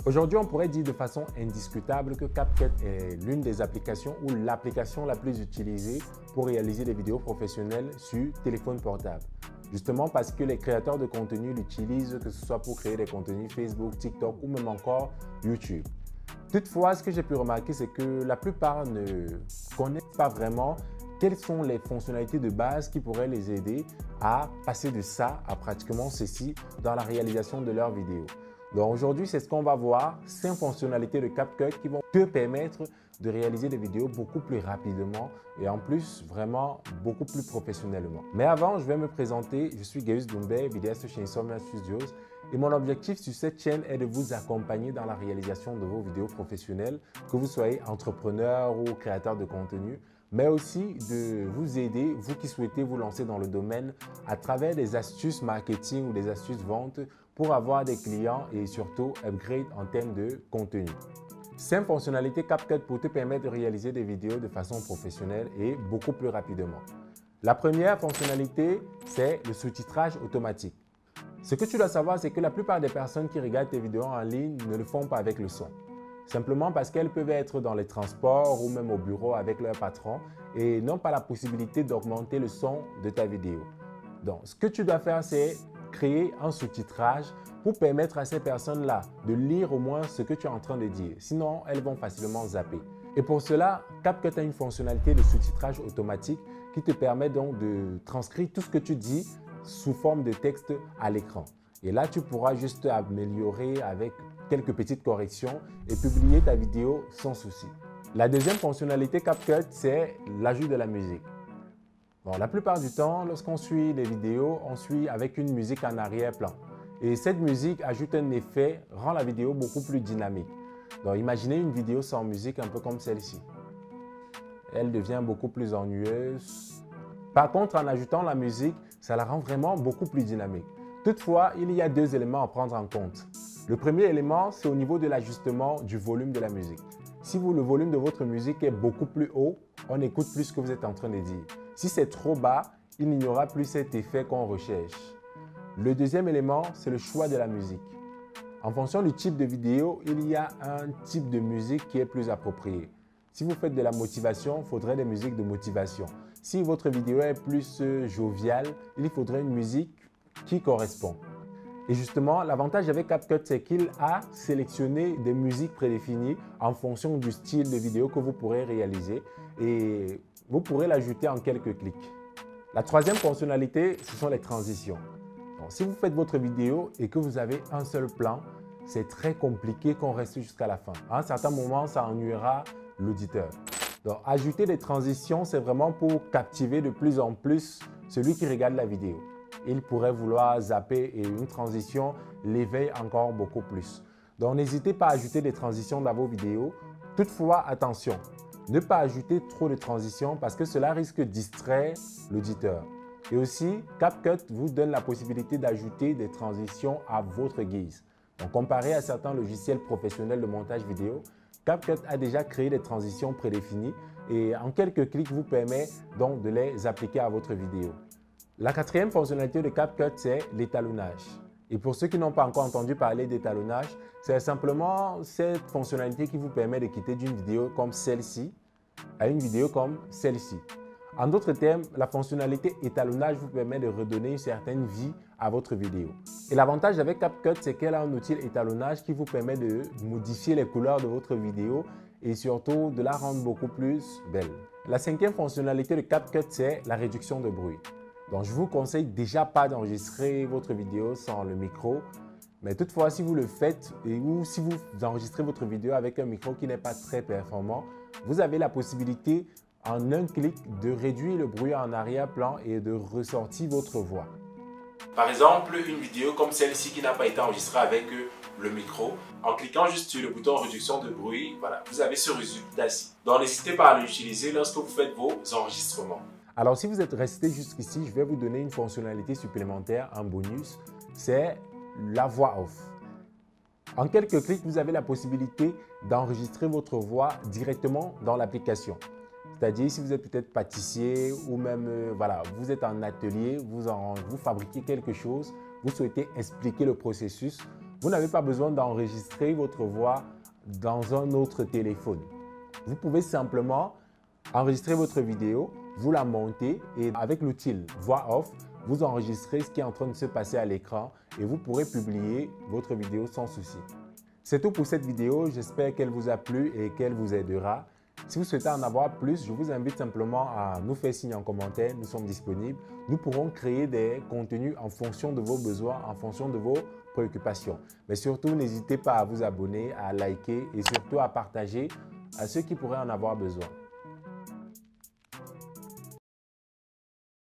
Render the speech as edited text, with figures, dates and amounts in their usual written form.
Aujourd'hui, on pourrait dire de façon indiscutable que CapCut est l'une des applications ou l'application la plus utilisée pour réaliser des vidéos professionnelles sur téléphone portable. Justement parce que les créateurs de contenu l'utilisent, que ce soit pour créer des contenus Facebook, TikTok ou même encore YouTube. Toutefois, ce que j'ai pu remarquer, c'est que la plupart ne connaissent pas vraiment quelles sont les fonctionnalités de base qui pourraient les aider à passer de ça à pratiquement ceci dans la réalisation de leurs vidéos. Donc aujourd'hui, c'est ce qu'on va voir, 5 fonctionnalités de CapCut qui vont te permettre de réaliser des vidéos beaucoup plus rapidement et en plus, vraiment beaucoup plus professionnellement. Mais avant, je vais me présenter. Je suis Gaius Doumbé, vidéaste chez Insomnia Studios et mon objectif sur cette chaîne est de vous accompagner dans la réalisation de vos vidéos professionnelles, que vous soyez entrepreneur ou créateur de contenu, mais aussi de vous aider, vous qui souhaitez vous lancer dans le domaine à travers des astuces marketing ou des astuces vente pour avoir des clients et surtout upgrade en termes de contenu. 5 fonctionnalités CapCut pour te permettre de réaliser des vidéos de façon professionnelle et beaucoup plus rapidement. La première fonctionnalité, c'est le sous-titrage automatique. Ce que tu dois savoir, c'est que la plupart des personnes qui regardent tes vidéos en ligne ne le font pas avec le son. Simplement parce qu'elles peuvent être dans les transports ou même au bureau avec leur patron et n'ont pas la possibilité d'augmenter le son de ta vidéo. Donc, ce que tu dois faire, c'est créer un sous-titrage pour permettre à ces personnes-là de lire au moins ce que tu es en train de dire. Sinon, elles vont facilement zapper. Et pour cela, CapCut a une fonctionnalité de sous-titrage automatique qui te permet donc de transcrire tout ce que tu dis sous forme de texte à l'écran. Et là, tu pourras juste améliorer avec quelques petites corrections et publier ta vidéo sans souci. La deuxième fonctionnalité CapCut, c'est l'ajout de la musique. Bon, la plupart du temps, lorsqu'on suit les vidéos, on suit avec une musique en arrière-plan. Et cette musique ajoute un effet, rend la vidéo beaucoup plus dynamique. Donc imaginez une vidéo sans musique un peu comme celle-ci. Elle devient beaucoup plus ennuyeuse. Par contre, en ajoutant la musique, ça la rend vraiment beaucoup plus dynamique. Toutefois, il y a 2 éléments à prendre en compte. Le premier élément, c'est au niveau de l'ajustement du volume de la musique. Si le volume de votre musique est beaucoup plus haut, on écoute plus ce que vous êtes en train de dire. Si c'est trop bas, il n'y aura plus cet effet qu'on recherche. Le deuxième élément, c'est le choix de la musique. En fonction du type de vidéo, il y a un type de musique qui est plus approprié. Si vous faites de la motivation, il faudrait des musiques de motivation. Si votre vidéo est plus joviale, il faudrait une musique qui correspond. Et justement, l'avantage avec CapCut, c'est qu'il a sélectionné des musiques prédéfinies en fonction du style de vidéo que vous pourrez réaliser et vous pourrez l'ajouter en quelques clics. La troisième fonctionnalité, ce sont les transitions. Donc, si vous faites votre vidéo et que vous avez un seul plan, c'est très compliqué qu'on reste jusqu'à la fin. À un certain moment, ça ennuiera l'auditeur. Donc, ajouter des transitions, c'est vraiment pour captiver de plus en plus celui qui regarde la vidéo. Il pourrait vouloir zapper et une transition l'éveille encore beaucoup plus. Donc, n'hésitez pas à ajouter des transitions dans vos vidéos. Toutefois, attention, ne pas ajouter trop de transitions parce que cela risque de distraire l'auditeur. Et aussi, CapCut vous donne la possibilité d'ajouter des transitions à votre guise. Donc, comparé à certains logiciels professionnels de montage vidéo, CapCut a déjà créé des transitions prédéfinies et en quelques clics vous permet donc de les appliquer à votre vidéo. La quatrième fonctionnalité de CapCut, c'est l'étalonnage. Et pour ceux qui n'ont pas encore entendu parler d'étalonnage, c'est simplement cette fonctionnalité qui vous permet de quitter d'une vidéo comme celle-ci à une vidéo comme celle-ci. En d'autres termes, la fonctionnalité étalonnage vous permet de redonner une certaine vie à votre vidéo. Et l'avantage avec CapCut, c'est qu'elle a un outil étalonnage qui vous permet de modifier les couleurs de votre vidéo et surtout de la rendre beaucoup plus belle. La cinquième fonctionnalité de CapCut, c'est la réduction de bruit. Donc, je vous conseille déjà pas d'enregistrer votre vidéo sans le micro. Mais toutefois, si vous le faites ou si vous enregistrez votre vidéo avec un micro qui n'est pas très performant, vous avez la possibilité en un clic de réduire le bruit en arrière-plan et de ressortir votre voix. Par exemple, une vidéo comme celle-ci qui n'a pas été enregistrée avec le micro, en cliquant juste sur le bouton réduction de bruit, voilà, vous avez ce résultat-ci. Donc, n'hésitez pas à l'utiliser lorsque vous faites vos enregistrements. Alors, si vous êtes resté jusqu'ici, je vais vous donner une fonctionnalité supplémentaire en bonus, c'est la voix off. En quelques clics, vous avez la possibilité d'enregistrer votre voix directement dans l'application. C'est-à-dire, si vous êtes peut-être pâtissier ou même voilà, vous êtes en atelier, vous fabriquez quelque chose, vous souhaitez expliquer le processus, Vous n'avez pas besoin d'enregistrer votre voix dans un autre téléphone. Vous pouvez simplement enregistrer votre vidéo, vous la montez et avec l'outil Voix Off, vous enregistrez ce qui est en train de se passer à l'écran et vous pourrez publier votre vidéo sans souci. C'est tout pour cette vidéo, j'espère qu'elle vous a plu et qu'elle vous aidera. Si vous souhaitez en avoir plus, je vous invite simplement à nous faire signe en commentaire, nous sommes disponibles. Nous pourrons créer des contenus en fonction de vos besoins, en fonction de vos préoccupations. Mais surtout, n'hésitez pas à vous abonner, à liker et surtout à partager à ceux qui pourraient en avoir besoin.